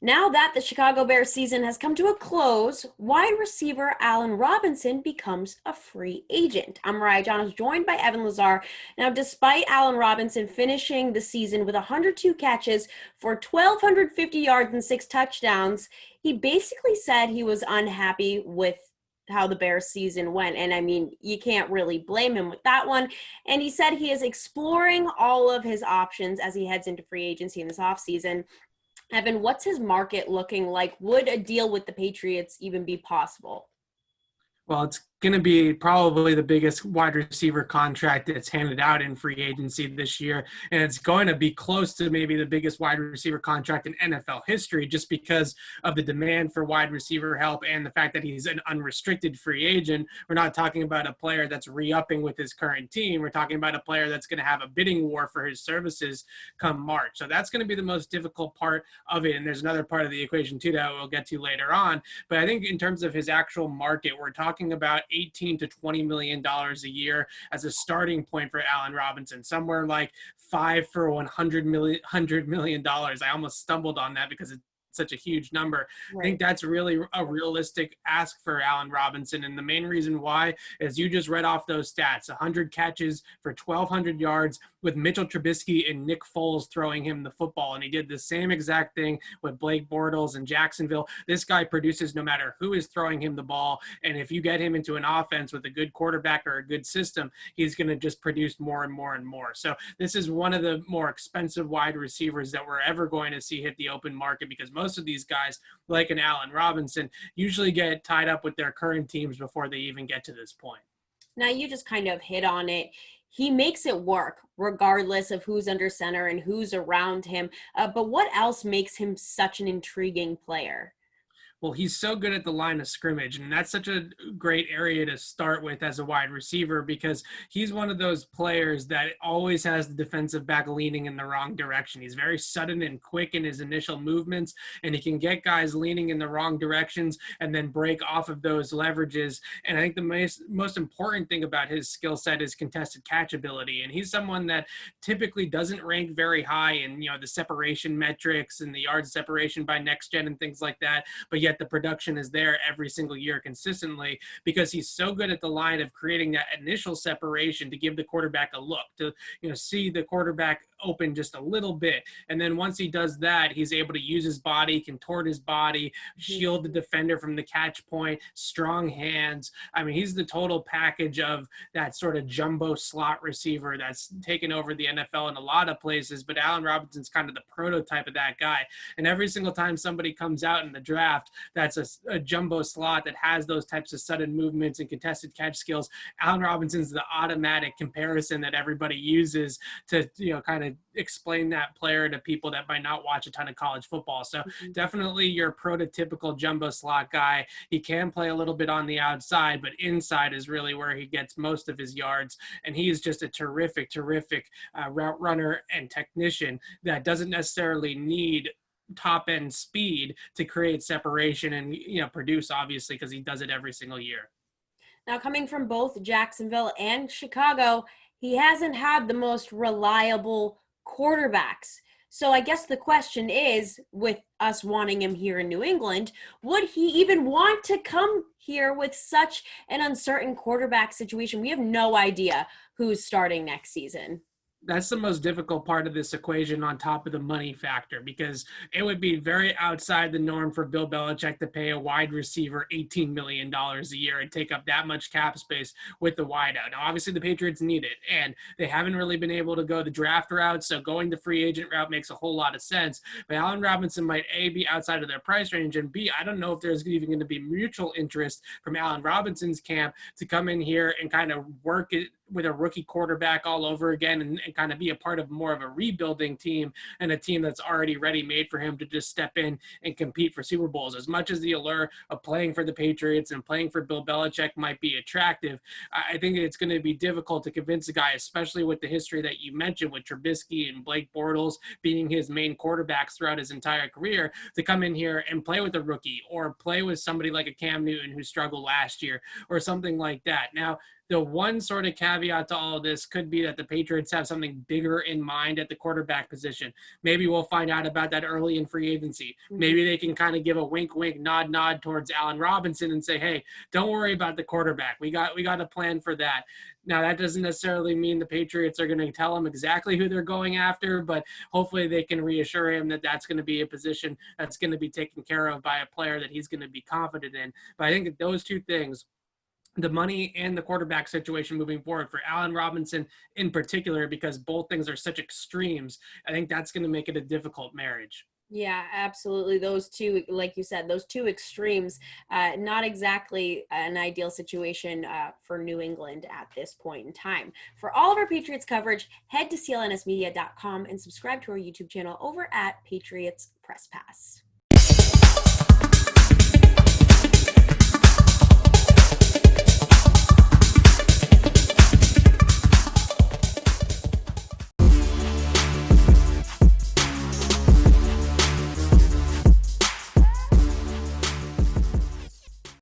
Now that the Chicago Bears season has come to a close, wide receiver Allen Robinson becomes a free agent. I'm Mariah, Janos, joined by Evan Lazar. Now, despite Allen Robinson finishing the season with 102 catches for 1,250 yards and 6 touchdowns, he basically said he was unhappy with how the Bears season went. And I mean, you can't really blame him with that one. And he said he is exploring all of his options as he heads into free agency in this offseason. Evan, what's his market looking like? Would a deal with the Patriots even be possible? Well, it's going to be probably the biggest wide receiver contract that's handed out in free agency this year. And it's going to be close to maybe the biggest wide receiver contract in NFL history just because of the demand for wide receiver help and the fact that he's an unrestricted free agent. We're not talking about a player that's re-upping with his current team. We're talking about a player that's going to have a bidding war for his services come March. So that's going to be the most difficult part of it. And there's another part of the equation too that we'll get to later on. But I think in terms of his actual market, we're talking about $18 to $20 million a year as a starting point for Allen Robinson, somewhere like 5 for $100 million. I almost stumbled on that because it's such a huge number. Right. I think that's really a realistic ask for Allen Robinson. And the main reason why is you just read off those stats, 100 catches for 1,200 yards with Mitchell Trubisky and Nick Foles throwing him the football. And he did the same exact thing with Blake Bortles and Jacksonville. This guy produces no matter who is throwing him the ball. And if you get him into an offense with a good quarterback or a good system, he's going to just produce more and more and more. So this is one of the more expensive wide receivers that we're ever going to see hit the open market, because most of these guys, like an Allen Robinson, usually get tied up with their current teams before they even get to this point. Now, you just kind of hit on it. He makes it work regardless of who's under center and who's around him. But what else makes him such an intriguing player? Well, he's so good at the line of scrimmage, and that's such a great area to start with as a wide receiver, because he's one of those players that always has the defensive back leaning in the wrong direction. He's very sudden and quick in his initial movements, and he can get guys leaning in the wrong directions and then break off of those leverages. And I think the most important thing about his skill set is contested catch ability, and he's someone that typically doesn't rank very high in, the separation metrics and the yard separation by next gen and things like that, but yet the production is there every single year consistently because he's so good at the line of creating that initial separation to give the quarterback a look, to see the quarterback open just a little bit. And then once he does that, he's able to use his body, contort his body, shield the defender from the catch point, strong hands. I mean, he's the total package of that sort of jumbo slot receiver that's taken over the NFL in a lot of places, but Allen Robinson's kind of the prototype of that guy. And every single time somebody comes out in the draft that's a jumbo slot that has those types of sudden movements and contested catch skills, Allen Robinson's the automatic comparison that everybody uses to, kind of explain that player to people that might not watch a ton of college football. So definitely your prototypical jumbo slot guy. He can play a little bit on the outside, but inside is really where he gets most of his yards. And he is just a terrific route runner and technician that doesn't necessarily need top end speed to create separation and produce, obviously, because he does it every single year. Now, coming from both Jacksonville and Chicago, he hasn't had the most reliable quarterbacks. So I guess the question is, with us wanting him here in New England, would he even want to come here with such an uncertain quarterback situation? We have no idea who's starting next season. That's the most difficult part of this equation on top of the money factor, because it would be very outside the norm for Bill Belichick to pay a wide receiver $18 million a year and take up that much cap space with the wideout. Now, obviously the Patriots need it, and they haven't really been able to go the draft route, so going the free agent route makes a whole lot of sense. But Allen Robinson might, A, be outside of their price range, and B, I don't know if there's even going to be mutual interest from Allen Robinson's camp to come in here and kind of work it with a rookie quarterback all over again and kind of be a part of more of a rebuilding team and a team that's already ready made for him to just step in and compete for Super Bowls. As much as the allure of playing for the Patriots and playing for Bill Belichick might be attractive, I think it's going to be difficult to convince a guy, especially with the history that you mentioned with Trubisky and Blake Bortles being his main quarterbacks throughout his entire career, to come in here and play with a rookie or play with somebody like a Cam Newton who struggled last year or something like that. Now, The one sort of caveat to all of this could be that the Patriots have something bigger in mind at the quarterback position. Maybe we'll find out about that early in free agency. Maybe they can kind of give a wink, wink, nod, nod towards Allen Robinson and say, hey, don't worry about the quarterback. We got a plan for that. Now, that doesn't necessarily mean the Patriots are going to tell him exactly who they're going after, but hopefully they can reassure him that that's going to be a position that's going to be taken care of by a player that he's going to be confident in. But I think that those two things, the money and the quarterback situation moving forward for Allen Robinson in particular, because both things are such extremes, I think that's going to make it a difficult marriage. Yeah, absolutely. Those two, like you said, those two extremes, not exactly an ideal situation for New England at this point in time. For all of our Patriots coverage, head to clnsmedia.com and subscribe to our YouTube channel over at Patriots Press Pass.